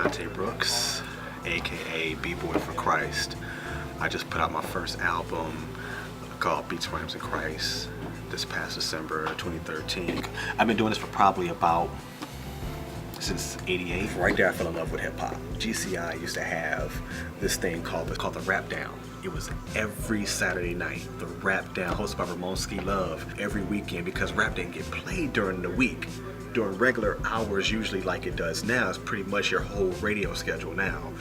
Deontay Brooks, aka B-Boy for Christ. I just put out my first album called Beats, Rhymes, and Christ this past December 2013. I've been doing this for probably about since '88. Right there I fell in love with hip hop. GCI used to have this thing called the Rap Down. It was every Saturday night, the Rap Down, hosted by Ramonski Love, every weekend, because rap didn't get played during the week. During regular hours, usually like it does now, it's pretty much your whole radio schedule now.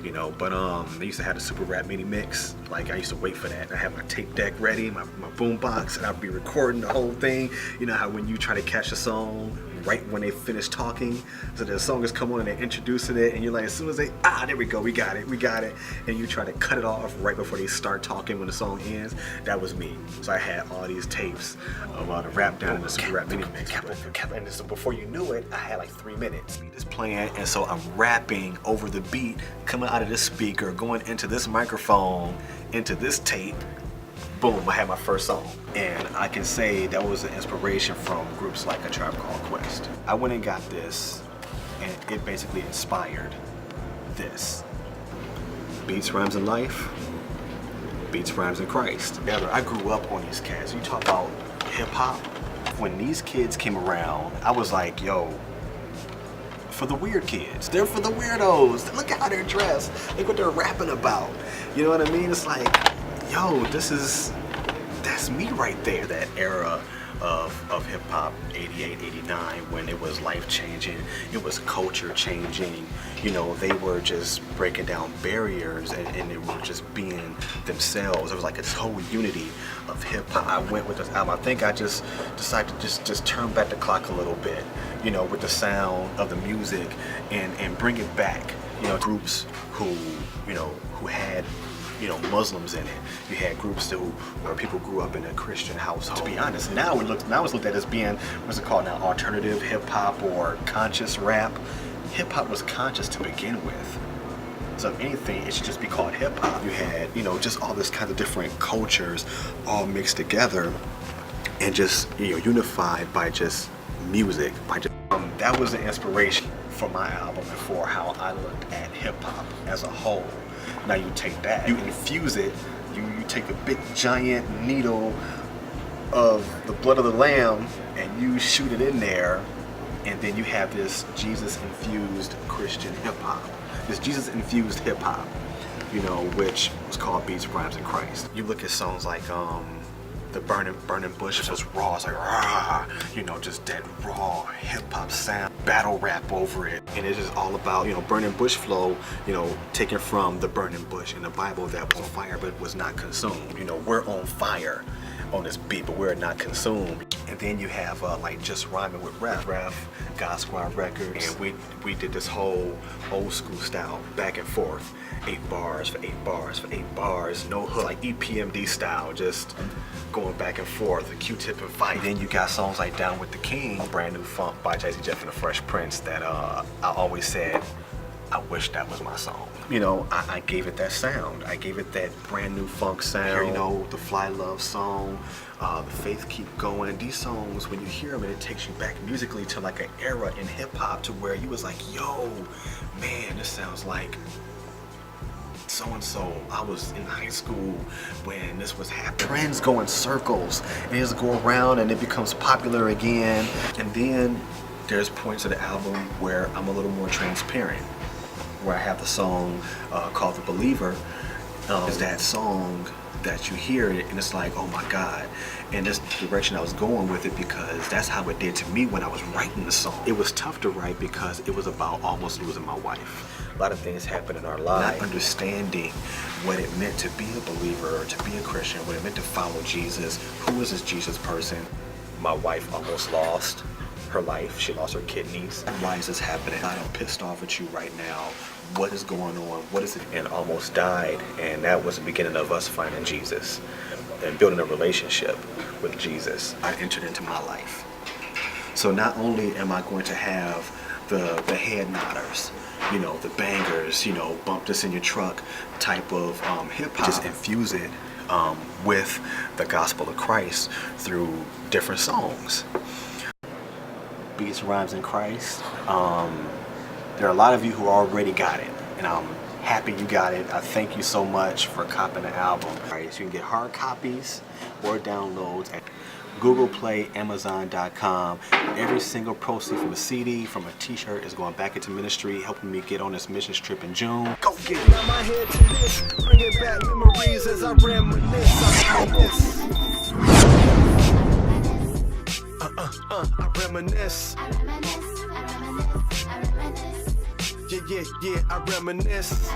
You know, but they used to have the Super Rap Mini Mix. Like, I used to wait for that. I had my tape deck ready, my boom box, and I'd be recording the whole thing. You know how when you try to catch a song right when they finish talking, so the song is coming on and they're introducing it, and you're like, as soon as they, there we go, we got it, and you try to cut it off right before they start talking when the song ends. That was me. So I had all these tapes of the Rap Down and the Super Rap Mini Mix. And so before you knew it, I had like 3 minutes. Just playing, and so I'm rapping over the beat, coming out of this speaker, going into this microphone, into this tape. Boom, I had my first song. And I can say that was an inspiration from groups like A Tribe Called Quest. I went and got this, and it basically inspired this. Beats, Rhymes, and Life, Beats, Rhymes, and Christ. I grew up on these cats. You talk about hip hop. When these kids came around, I was like, yo, for the weird kids. They're for the weirdos. Look at how they're dressed. Look what they're rapping about. You know what I mean? It's like, yo, that's me right there. That era of hip hop, 88, 89, when it was life changing, it was culture changing. You know, they were just breaking down barriers and they were just being themselves. It was like this whole unity of hip hop. I went with this album. I think I just decided to just turn back the clock a little bit, you know, with the sound of the music and bring it back. You know, groups who had, you know, Muslims in it. You had groups where people grew up in a Christian household. To be honest, now it's looked at as being, what's it called now, alternative hip hop or conscious rap. Hip hop was conscious to begin with. So if anything, it should just be called hip hop. You had, you know, just all this kind of different cultures all mixed together and just, you know, unified by just music. That was the inspiration for my album and for how I looked at hip hop as a whole. Now you take that, you infuse it, you take a big giant needle of the blood of the lamb and you shoot it in there, and then you have this Jesus-infused Christian hip-hop. This Jesus-infused hip-hop, you know, which was called Beats, Rhymes, and Christ. You look at songs like the Burning Bush, just raw, it's like rah, you know, just that raw hip-hop sound, battle rap over it. And it's just all about, you know, Burning Bush flow, you know, taken from the burning bush in the Bible that was on fire but was not consumed. You know, we're on fire on this beat, but we're not consumed. And then you have like Just Rhyming with Ref, God Squad Records, and we did this whole old school style, back and forth, 8 bars for 8 bars for 8 bars, no hook, like EPMD style, just going back and forth, a Q-Tip and Fight. Then you got songs like Down with the King, Brand New Funk by Jay-Z, Jeff and the Fresh Prince that I always said, I wish that was my song. You know, I gave it that sound. I gave it that brand new funk sound. You know, the Fly Love song, the Faith Keep Going. These songs, when you hear them, and it takes you back musically to like an era in hip hop to where you was like, yo, man, this sounds like so-and-so. I was in high school when this was happening. Trends go in circles, and it just go around and it becomes popular again. And then there's points of the album where I'm a little more transparent, where I have the song called The Believer. Is that song that you hear it and it's like, oh my God. And this direction I was going with it because that's how it did to me when I was writing the song. It was tough to write because it was about almost losing my wife. A lot of things happen in our lives. Not understanding what it meant to be a believer, to be a Christian, what it meant to follow Jesus. Who is this Jesus person? My wife almost lost her life. She lost her kidneys. Why is this happening? I'm pissed off at you right now. What is going on? What is it? And almost died. And that was the beginning of us finding Jesus and building a relationship with Jesus. I entered into my life. So not only am I going to have the head nodders, you know, the bangers, you know, bump this in your truck type of hip hop, just infuse it with the gospel of Christ through different songs. Beats, Rhymes, and Christ. There are a lot of you who already got it, and I'm happy you got it. I thank you so much for copying the album. Alright, so you can get hard copies or downloads at Google Play, Amazon.com. Every single proceed from a CD, from a t-shirt is going back into ministry, helping me get on this mission trip in June. Go get it! Now my head to this, bringing back memories as I reminisce. I reminisce. Yeah, I reminisce.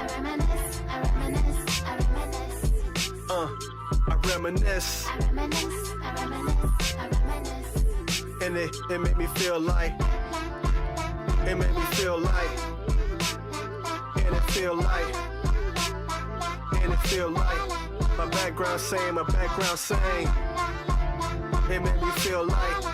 I reminisce. And it made me feel like, and it feel like, my background saying, it made me feel like.